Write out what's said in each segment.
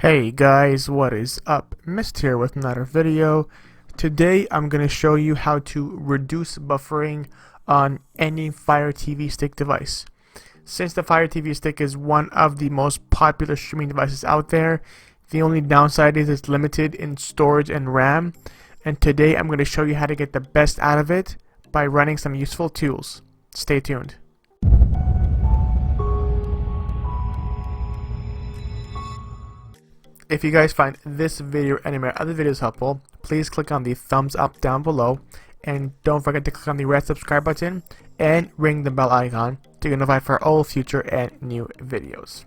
Hey guys, what is up? Mist here with another video. Today I'm going to show you how to reduce buffering on any Fire TV Stick device. Since the Fire TV Stick is one of the most popular streaming devices out there, the only downside is it's limited in storage and RAM, and today I'm going to show you how to get the best out of it by running some useful tools. Stay tuned. If you guys find this video or any of my other videos helpful, please click on the thumbs up down below, and don't forget to click on the red subscribe button and ring the bell icon to get notified for all future and new videos.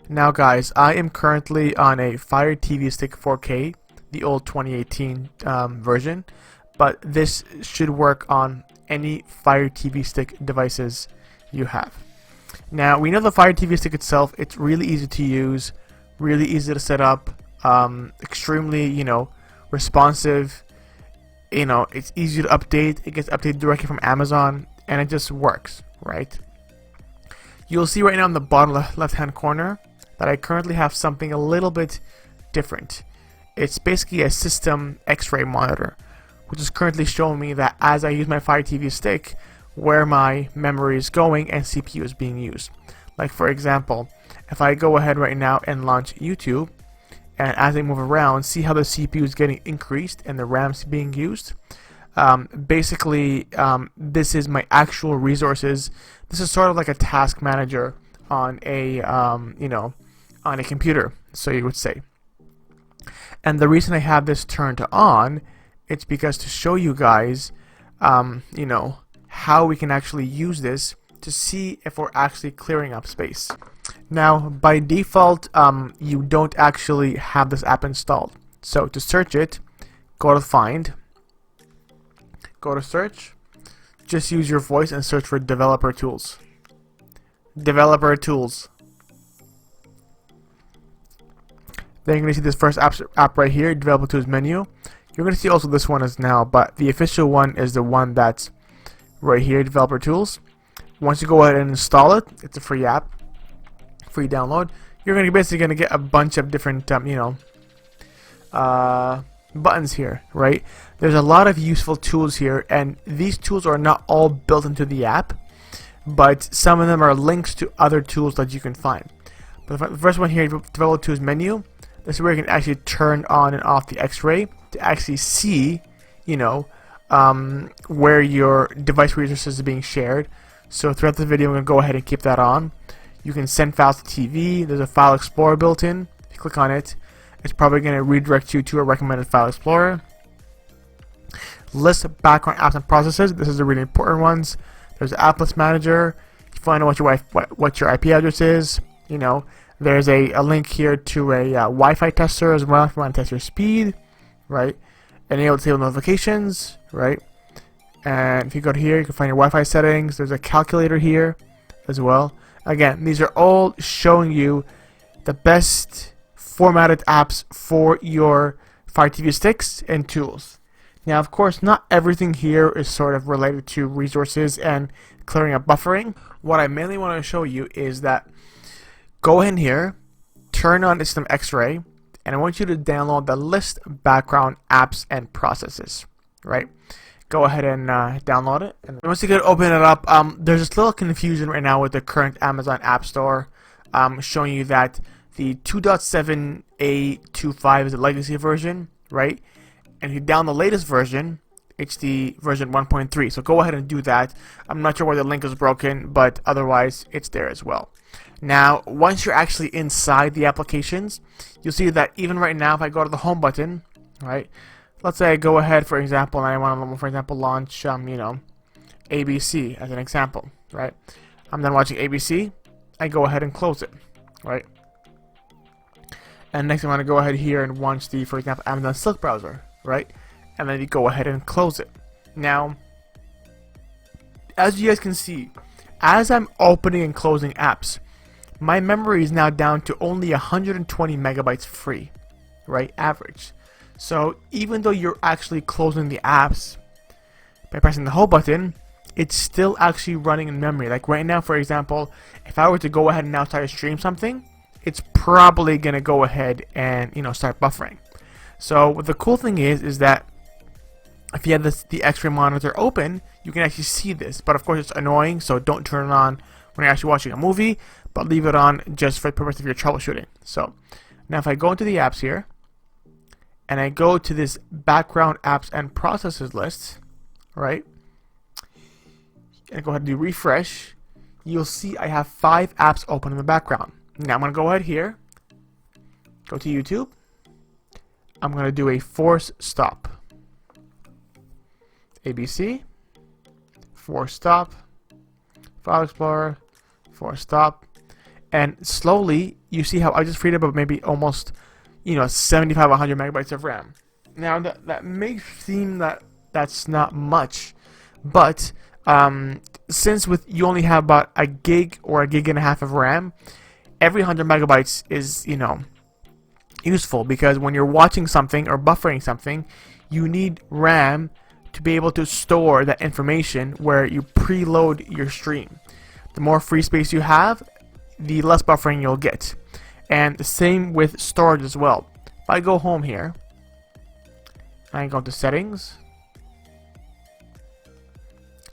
Now guys, I am currently on a Fire TV Stick 4K, the old 2018 version, but this should work on any Fire TV Stick devices you have. Now we know the Fire TV Stick itself, it's really easy to use, really easy to set up, extremely, responsive. It's easy to update. It gets updated directly from Amazon, and it just works, right? You'll see right now in the bottom left-hand corner that I currently have something a little bit different. It's basically a system X-ray monitor, which is currently showing me that as I use my Fire TV Stick, where my memory is going and CPU is being used. Like for example, if I go ahead right now and launch YouTube, and as I move around, see how the CPU is getting increased and the RAM's being used. Basically, this is my actual resources. This is sort of like a task manager on a on a computer, so you would say. And the reason I have this turned on, it's because to show you guys, how we can actually use this to see if we're actually clearing up space. Now, by default, you don't actually have this app installed. So to search it, go to Find, go to Search, just use your voice and search for Developer Tools. Developer Tools. Then you're going to see this first app right here, Developer Tools menu. You're going to see also this one as now, but the official one is the one that's right here, Developer Tools. Once you go ahead and install it, it's a free app, free download. You're basically going to get a bunch of different, buttons here, right? There's a lot of useful tools here, and these tools are not all built into the app, but some of them are links to other tools that you can find. But the first one here, Developer Tools menu, this is where you can actually turn on and off the X-ray to actually see, where your device resources are being shared. So throughout the video, I'm going to go ahead and keep that on. You can send files to TV. There's a file explorer built in. If you click on it, it's probably going to redirect you to a recommended file explorer. List background apps and processes. This is the really important ones. There's the app list manager. If you want to know what your IP address is, there's a link here to a Wi-Fi tester as well if you want to test your speed, right? Enable disable notifications, right? And if you go to here, you can find your Wi-Fi settings. There's a calculator here as well. Again, these are all showing you the best formatted apps for your Fire TV Sticks and tools. Now, of course, not everything here is sort of related to resources and clearing up buffering. What I mainly want to show you is that go in here, turn on System X-ray, and I want you to download the list background apps and processes, right? Go ahead and download it. And once you open it up, there's this little confusion right now with the current Amazon App Store, showing you that the 2.7a25 is the legacy version, right? And if you download the latest version, it's the version 1.3. So go ahead and do that. I'm not sure where the link is broken, but otherwise it's there as well. Now, once you're actually inside the applications, you'll see that even right now, if I go to the home button, right? Let's say I go ahead, for example, and I want to, for example, launch, ABC as an example, right? I'm then watching ABC. I go ahead and close it, right? And next I want to go ahead here and launch the, for example, Amazon Silk browser, right? And then you go ahead and close it. Now, as you guys can see, as I'm opening and closing apps, my memory is now down to only 120 megabytes free, right? Average. So even though you're actually closing the apps by pressing the home button, it's still actually running in memory. Like right now, for example, if I were to go ahead and now try to stream something, it's probably gonna go ahead and start buffering. So the cool thing is that if you have the X-ray monitor open, you can actually see this. But of course, it's annoying, so don't turn it on when you're actually watching a movie, but leave it on just for the purpose of your troubleshooting. So now if I go into the apps here, and I go to this background apps and processes list, right, and go ahead and do refresh, you'll see I have 5 apps open in the background. Now I'm going to go ahead here, go to YouTube, I'm going to do a force stop. ABC, force stop, File Explorer, force stop, and slowly you see how I just freed up maybe almost 75, 100 megabytes of RAM. Now that may seem that that's not much, but since you only have about a gig or a gig and a half of RAM, every 100 megabytes is useful, because when you're watching something or buffering something, you need RAM to be able to store that information where you preload your stream. The more free space you have, the less buffering you'll get. And the same with storage as well. If I go home here, and I go to settings,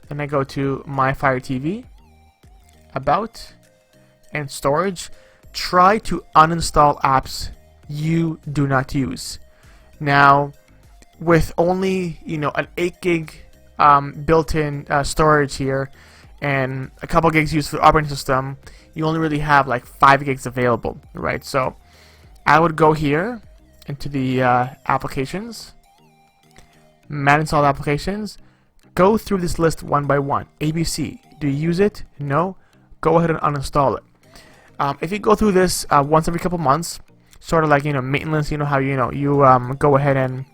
then I go to My Fire TV, About, and Storage, try to uninstall apps you do not use. Now, with only an 8 gig built-in storage here and a couple gigs used for the operating system, you only really have like 5 gigs available, right? So I would go here into the applications, manage installed applications, go through this list one by one. ABC, do you use it? No? Go ahead and uninstall it. If you go through this once every couple months, sort of like maintenance, how you go ahead and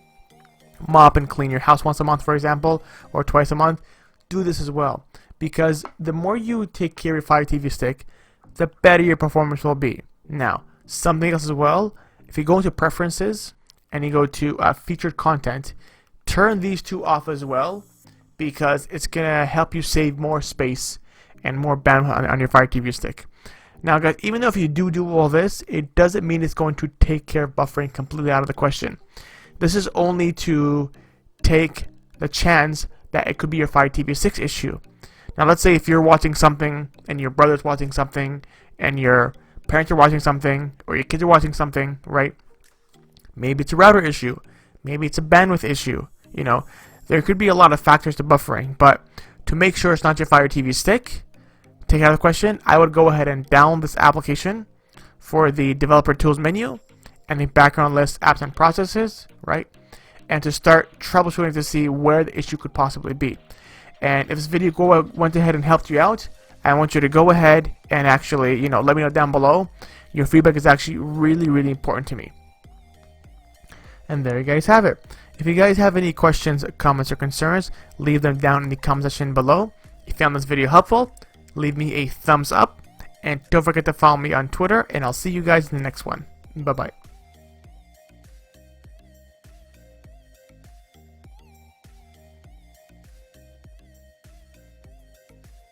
mop and clean your house once a month, for example, or twice a month, do this as well, because the more you take care of your Fire TV stick, the better your performance will be. Now, something else as well, if you go into preferences and you go to featured content, turn these two off as well, because it's gonna help you save more space and more bandwidth on your Fire TV stick. Now guys, even though if you do all this, it doesn't mean it's going to take care of buffering completely out of the question. This is only to take the chance that it could be your Fire TV 6 issue. Now let's say if you're watching something and your brother's watching something and your parents are watching something or your kids are watching something, right? Maybe it's a router issue. Maybe it's a bandwidth issue. There could be a lot of factors to buffering, but to make sure it's not your Fire TV stick, take it out of the question, I would go ahead and download this application for the developer tools menu and the background list apps and processes, right? And to start troubleshooting to see where the issue could possibly be. And if this video went ahead and helped you out, I want you to go ahead and actually, let me know down below. Your feedback is actually really, really important to me. And there you guys have it. If you guys have any questions, comments, or concerns, leave them down in the comment section below. If you found this video helpful, leave me a thumbs up. And don't forget to follow me on Twitter, and I'll see you guys in the next one. Bye-bye.